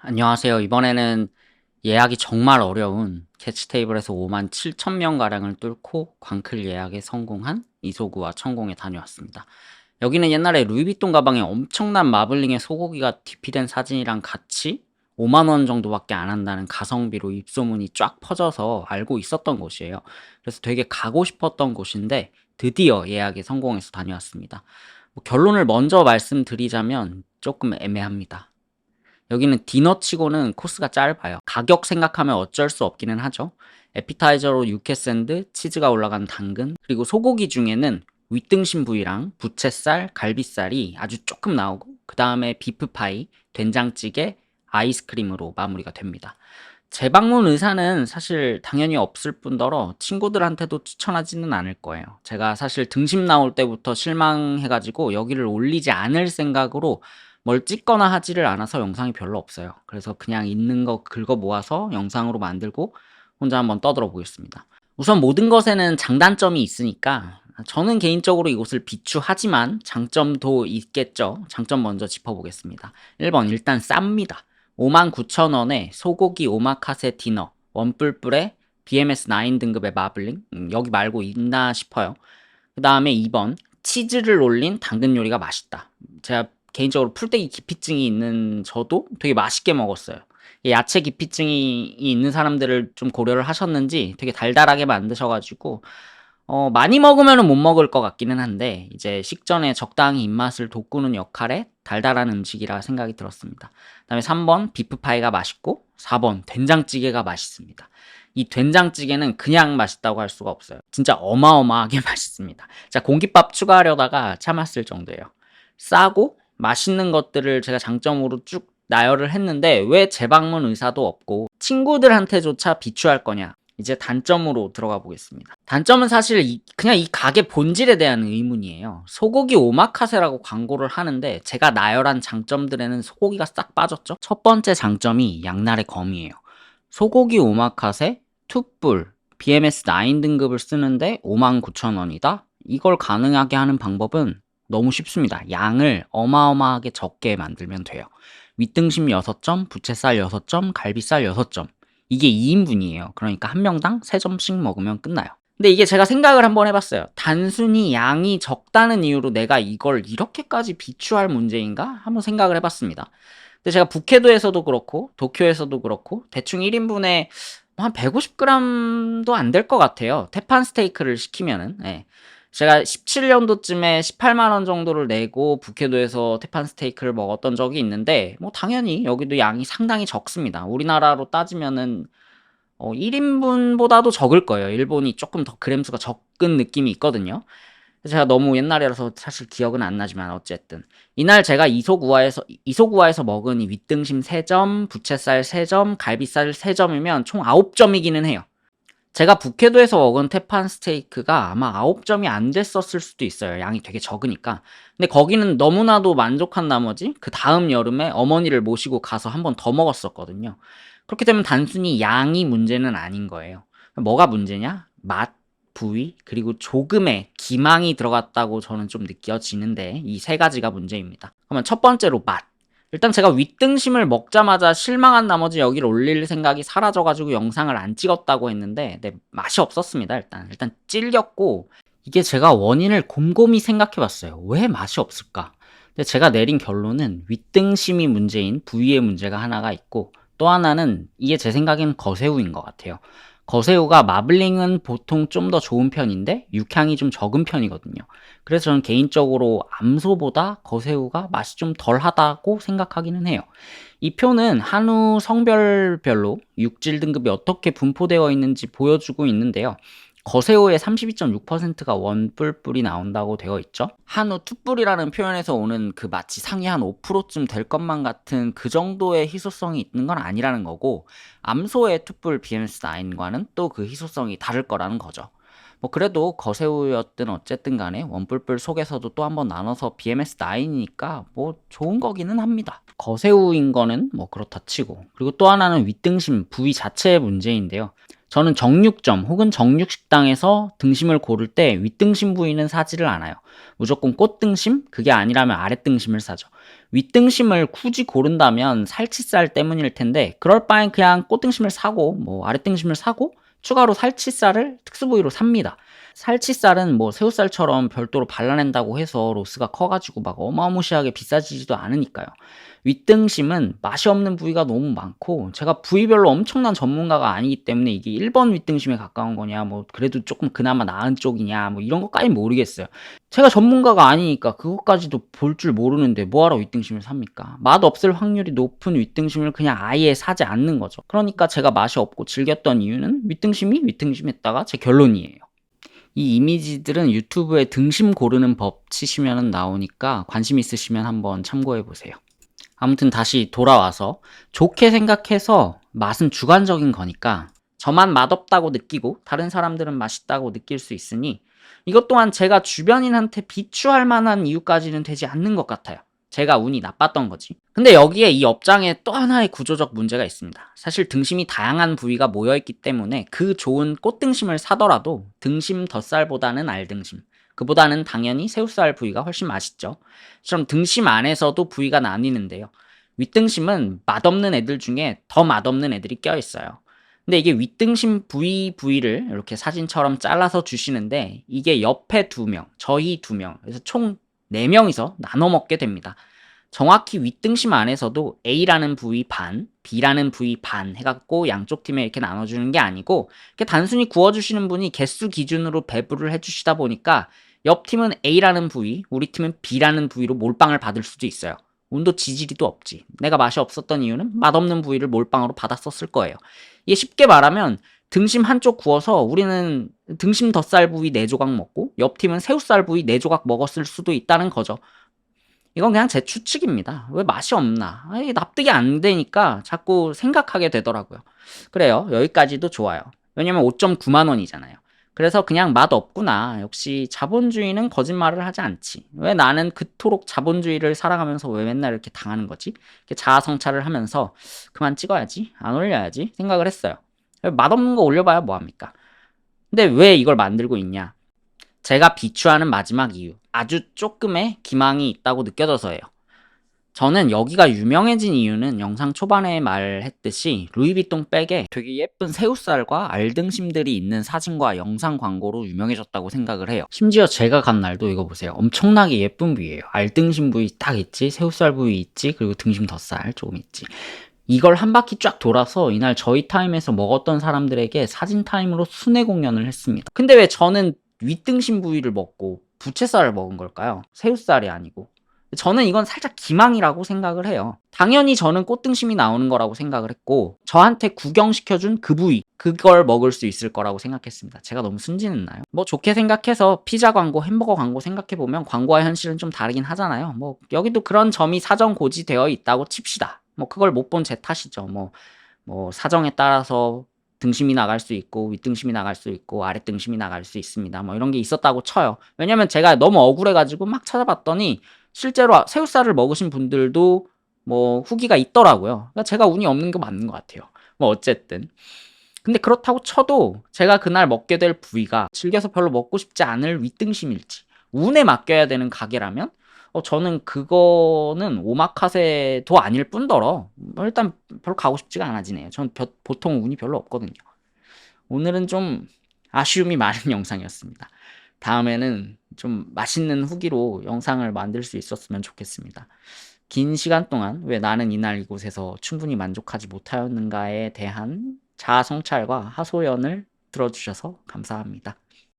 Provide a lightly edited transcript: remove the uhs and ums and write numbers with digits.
안녕하세요. 이번에는 예약이 정말 어려운 캐치 테이블에서 57,000명가량을 뚫고 광클 예약에 성공한 이소구와 천공에 다녀왔습니다. 여기는 옛날에 루이비통 가방에 엄청난 마블링의 소고기가 DP된 사진이랑 같이 5만 원 정도밖에 안 한다는 가성비로 입소문이 쫙 퍼져서 알고 있었던 곳이에요. 그래서 되게 가고 싶었던 곳인데 드디어 예약에 성공해서 다녀왔습니다. 결론을 먼저 말씀드리자면 조금 애매합니다. 여기는 디너치고는 코스가 짧아요. 가격 생각하면 어쩔 수 없기는 하죠. 에피타이저로 육회 샌드, 치즈가 올라간 당근, 그리고 소고기 중에는 윗등심 부위랑 부채살, 갈비살이 아주 조금 나오고 그 다음에 비프파이, 된장찌개, 아이스크림으로 마무리가 됩니다. 재방문 의사는 사실 당연히 없을 뿐더러 친구들한테도 추천하지는 않을 거예요. 제가 사실 등심 나올 때부터 실망해가지고 여기를 올리지 않을 생각으로 뭘 찍거나 하지를 않아서 영상이 별로 없어요. 그래서 그냥 있는 거 긁어 모아서 영상으로 만들고 혼자 한번 떠들어 보겠습니다. 우선 모든 것에는 장단점이 있으니까 저는 개인적으로 이곳을 비추하지만 장점도 있겠죠. 장점 먼저 짚어보겠습니다. 1번 일단 쌉니다. 59,000원에 소고기 오마카세 디너 원뿔뿔에 BMS9 등급의 마블링 여기 말고 있나 싶어요. 그 다음에 2번 치즈를 올린 당근 요리가 맛있다. 제가 개인적으로 풀떼기 기피증이 있는 저도 되게 맛있게 먹었어요. 야채 기피증이 있는 사람들을 좀 고려를 하셨는지 되게 달달하게 만드셔가지고 많이 먹으면 못 먹을 것 같기는 한데 이제 식전에 적당히 입맛을 돋구는 역할의 달달한 음식이라 생각이 들었습니다. 그다음에 3번 비프파이가 맛있고 4번 된장찌개가 맛있습니다. 이 된장찌개는 그냥 맛있다고 할 수가 없어요. 진짜 어마어마하게 맛있습니다. 자, 공깃밥 추가하려다가 참았을 정도예요. 싸고 맛있는 것들을 제가 장점으로 쭉 나열을 했는데 왜 재방문 의사도 없고 친구들한테조차 비추할 거냐? 이제 단점으로 들어가 보겠습니다. 단점은 사실 그냥 이 가게 본질에 대한 의문이에요. 소고기 오마카세라고 광고를 하는데 제가 나열한 장점들에는 소고기가 싹 빠졌죠. 첫 번째 장점이 양날의 검이에요. 소고기 오마카세, 툭불, BMS9 등급을 쓰는데 59,000원이다? 이걸 가능하게 하는 방법은 너무 쉽습니다. 양을 어마어마하게 적게 만들면 돼요. 윗등심 6점, 부채살 6점, 갈비살 6점. 이게 2인분이에요. 그러니까 한 명당 3점씩 먹으면 끝나요. 근데 이게 제가 생각을 한번 해봤어요. 단순히 양이 적다는 이유로 내가 이걸 이렇게까지 비추할 문제인가? 한번 생각을 해봤습니다. 근데 제가 북해도에서도 그렇고 도쿄에서도 그렇고 대충 1인분에 한 150g도 안 될 것 같아요. 태판 스테이크를 시키면은. 예. 제가 17년도쯤에 18만 원 정도를 내고 북해도에서 태판 스테이크를 먹었던 적이 있는데 뭐 당연히 여기도 양이 상당히 적습니다. 우리나라로 따지면은 1인분보다도 적을 거예요. 일본이 조금 더 그램수가 적은 느낌이 있거든요. 제가 너무 옛날이라서 사실 기억은 안 나지만 어쨌든 이날 제가 이소구와에서 먹은 이 윗등심 3점, 부채살 3점, 갈비살 3점이면 총 9점이기는 해요. 제가 북해도에서 먹은 태판 스테이크가 아마 9점이 안 됐었을 수도 있어요. 양이 되게 적으니까. 근데 거기는 너무나도 만족한 나머지 그 다음 여름에 어머니를 모시고 가서 한 번 더 먹었었거든요. 그렇게 되면 단순히 양이 문제는 아닌 거예요. 뭐가 문제냐? 맛, 부위, 그리고 조금의 기망이 들어갔다고 저는 좀 느껴지는데 이 세 가지가 문제입니다. 그러면 첫 번째로 맛. 일단 제가 윗등심을 먹자마자 실망한 나머지 여기를 올릴 생각이 사라져가지고 영상을 안 찍었다고 했는데 맛이 없었습니다. 일단 찔겼고 이게 제가 원인을 곰곰이 생각해봤어요. 왜 맛이 없을까? 근데 제가 내린 결론은 윗등심이 문제인 부위의 문제가 하나가 있고 또 하나는 이게 제 생각엔 거새우인 것 같아요. 거새우가 마블링은 보통 좀 더 좋은 편인데 육향이 좀 적은 편이거든요. 그래서 저는 개인적으로 암소보다 거새우가 맛이 좀 덜하다고 생각하기는 해요. 이 표는 한우 성별별로 육질 등급이 어떻게 분포되어 있는지 보여주고 있는데요. 거새우의 32.6%가 원뿔뿔이 나온다고 되어 있죠. 한우 투뿔이라는 표현에서 오는 그 마치 상위 한 5%쯤 될 것만 같은 그 정도의 희소성이 있는 건 아니라는 거고 암소의 투뿔 BMS9과는 또 그 희소성이 다를 거라는 거죠. 뭐 그래도 거새우였든 어쨌든 간에 원뿔뿔 속에서도 또 한번 나눠서 BMS9이니까 뭐 좋은 거기는 합니다. 거새우인 거는 뭐 그렇다 치고 그리고 또 하나는 윗등심 부위 자체의 문제인데요. 저는 정육점 혹은 정육식당에서 등심을 고를 때 윗등심 부위는 사지를 않아요. 무조건 꽃등심? 그게 아니라면 아랫등심을 사죠. 윗등심을 굳이 고른다면 살치살 때문일 텐데 그럴 바엔 그냥 꽃등심을 사고 뭐 아랫등심을 사고 추가로 살치살을 특수 부위로 삽니다. 살치살은 뭐 새우살처럼 별도로 발라낸다고 해서 로스가 커가지고 막 어마무시하게 비싸지지도 않으니까요. 윗등심은 맛이 없는 부위가 너무 많고 제가 부위별로 엄청난 전문가가 아니기 때문에 이게 1번 윗등심에 가까운 거냐 뭐 그래도 조금 그나마 나은 쪽이냐 뭐 이런 것까지 모르겠어요. 제가 전문가가 아니니까 그것까지도 볼 줄 모르는데 뭐하러 윗등심을 삽니까? 맛없을 확률이 높은 윗등심을 그냥 아예 사지 않는 거죠. 그러니까 제가 맛이 없고 즐겼던 이유는 윗등심이 윗등심했다가 제 결론이에요. 이 이미지들은 유튜브에 등심 고르는 법 치시면 나오니까 관심 있으시면 한번 참고해 보세요. 아무튼 다시 돌아와서 좋게 생각해서 맛은 주관적인 거니까 저만 맛없다고 느끼고 다른 사람들은 맛있다고 느낄 수 있으니 이것 또한 제가 주변인한테 비추할 만한 이유까지는 되지 않는 것 같아요. 제가 운이 나빴던 거지. 근데 여기에 이 업장에 또 하나의 구조적 문제가 있습니다. 사실 등심이 다양한 부위가 모여있기 때문에 그 좋은 꽃등심을 사더라도 등심 덧살보다는 알등심, 그보다는 당연히 새우살 부위가 훨씬 맛있죠. 그럼 등심 안에서도 부위가 나뉘는데요. 윗등심은 맛없는 애들 중에 더 맛없는 애들이 껴있어요. 근데 이게 윗등심 부위를 이렇게 사진처럼 잘라서 주시는데 이게 옆에 2명, 저희 2명, 그래서 총 4명이서 나눠 먹게 됩니다. 정확히 윗등심 안에서도 A라는 부위 반, B라는 부위 반 해갖고 양쪽 팀에 이렇게 나눠주는 게 아니고 이렇게 단순히 구워주시는 분이 개수 기준으로 배부를 해주시다 보니까 옆 팀은 A라는 부위, 우리 팀은 B라는 부위로 몰빵을 받을 수도 있어요. 운도 지지리도 없지. 내가 맛이 없었던 이유는 맛없는 부위를 몰빵으로 받았었을 거예요. 이게 쉽게 말하면 등심 한쪽 구워서 우리는 등심 덧살 부위 4조각 먹고 옆 팀은 새우살 부위 4조각 먹었을 수도 있다는 거죠. 이건 그냥 제 추측입니다. 왜 맛이 없나? 이게 납득이 안 되니까 자꾸 생각하게 되더라고요. 그래요. 여기까지도 좋아요. 왜냐면 5.9만 원이잖아요. 그래서 그냥 맛 없구나. 역시 자본주의는 거짓말을 하지 않지. 왜 나는 그토록 자본주의를 사랑하면서 왜 맨날 이렇게 당하는 거지? 이렇게 자아 성찰을 하면서 그만 찍어야지. 안 올려야지. 생각을 했어요. 맛없는 거 올려봐야 뭐합니까? 근데 왜 이걸 만들고 있냐? 제가 비추하는 마지막 이유. 아주 조금의 기망이 있다고 느껴져서예요. 저는 여기가 유명해진 이유는 영상 초반에 말했듯이 루이비통 백에 되게 예쁜 새우살과 알등심들이 있는 사진과 영상 광고로 유명해졌다고 생각을 해요. 심지어 제가 간 날도 이거 보세요. 엄청나게 예쁜 부위예요. 알등심 부위 딱 있지, 새우살 부위 있지, 그리고 등심 덧살 조금 있지. 이걸 한 바퀴 쫙 돌아서 이날 저희 타임에서 먹었던 사람들에게 사진 타임으로 순회 공연을 했습니다. 근데 왜 저는 윗등심 부위를 먹고 부채살을 먹은 걸까요? 새우살이 아니고. 저는 이건 살짝 기망이라고 생각을 해요. 당연히 저는 꽃등심이 나오는 거라고 생각을 했고 저한테 구경시켜준 그 부위, 그걸 먹을 수 있을 거라고 생각했습니다. 제가 너무 순진했나요? 뭐 좋게 생각해서 피자 광고, 햄버거 광고 생각해보면 광고와 현실은 좀 다르긴 하잖아요. 뭐 여기도 그런 점이 사정 고지되어 있다고 칩시다. 뭐 그걸 못 본 제 탓이죠. 뭐 사정에 따라서 등심이 나갈 수 있고 윗등심이 나갈 수 있고 아랫등심이 나갈 수 있습니다. 뭐 이런 게 있었다고 쳐요. 왜냐면 제가 너무 억울해가지고 막 찾아봤더니 실제로 새우살을 먹으신 분들도 뭐 후기가 있더라고요. 그러니까 제가 운이 없는 게 맞는 것 같아요. 뭐 어쨌든. 근데 그렇다고 쳐도 제가 그날 먹게 될 부위가 즐겨서 별로 먹고 싶지 않을 윗등심일지 운에 맡겨야 되는 가게라면 저는 그거는 오마카세도 아닐 뿐더러 일단 별로 가고 싶지가 않아지네요. 저는 보통 운이 별로 없거든요. 오늘은 좀 아쉬움이 많은 영상이었습니다. 다음에는 좀 맛있는 후기로 영상을 만들 수 있었으면 좋겠습니다. 긴 시간 동안 왜 나는 이날 이곳에서 충분히 만족하지 못하였는가에 대한 자아 성찰과 하소연을 들어주셔서 감사합니다.